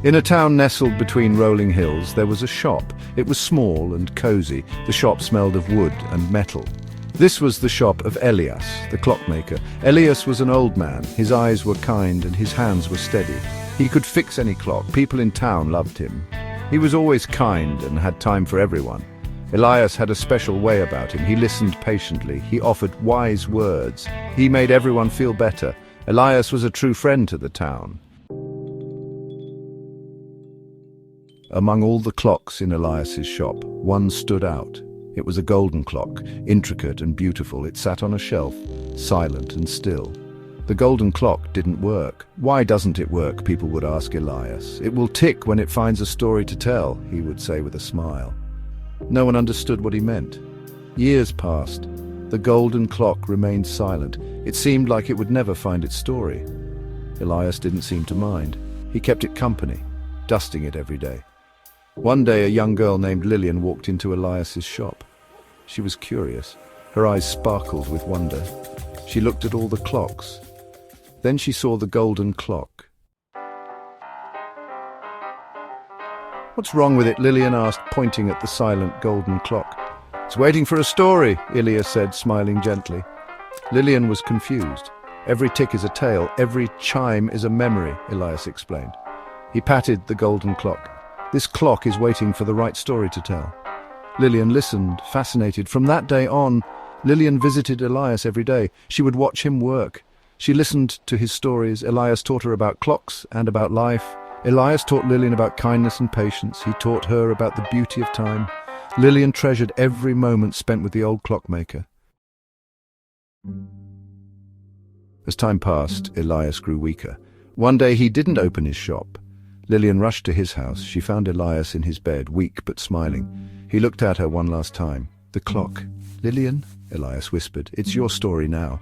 In a town nestled between rolling hills, there was a shop. It was small and cozy. The shop smelled of wood and metal. This was the shop of Elias, the clockmaker. Elias was an old man. His eyes were kind and his hands were steady. He could fix any clock. People in town loved him. He was always kind and had time for everyone. Elias had a special way about him. He listened patiently. He offered wise words. He made everyone feel better. Elias was a true friend to the town. Among all the clocks in Elias's shop, one stood out. It was a golden clock, intricate and beautiful. It sat on a shelf, silent and still. The golden clock didn't work. Why doesn't it work? People would ask Elias. It will tick when it finds a story to tell, he would say with a smile. No one understood what he meant. Years passed. The golden clock remained silent. It seemed like it would never find its story. Elias didn't seem to mind. He kept it company, dusting it every day. One day a young girl named Lillian walked into Elias's shop. She was curious. Her eyes sparkled with wonder. She looked at all the clocks. Then she saw the golden clock. "What's wrong with it?" Lillian asked, pointing at the silent golden clock. "It's waiting for a story," Elias said, smiling gently. Lillian was confused. "Every tick is a tale, every chime is a memory," Elias explained. He patted the golden clock. "This clock is waiting for the right story to tell." Lillian listened, fascinated. From that day on, Lillian visited Elias every day. She would watch him work. She listened to his stories. Elias taught her about clocks and about life. Elias taught Lillian about kindness and patience. He taught her about the beauty of time. Lillian treasured every moment spent with the old clockmaker. As time passed, Elias grew weaker. One day he didn't open his shop. Lillian rushed to his house. She found Elias in his bed, weak but smiling. He looked at her one last time. "The clock." "Lillian," Elias whispered, "it's your story now."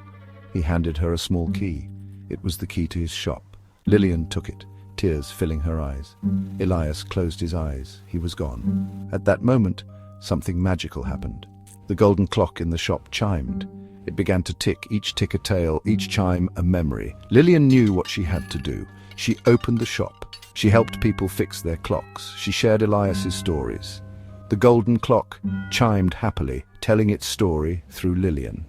He handed her a small key. It was the key to his shop. Lillian took it, tears filling her eyes. Elias closed his eyes. He was gone. At that moment, something magical happened. The golden clock in the shop chimed. It began to tick, each tick a tale, each chime a memory. Lillian knew what she had to do. She opened the shop. She helped people fix their clocks. She shared Elias's stories. The golden clock chimed happily, telling its story through Lillian.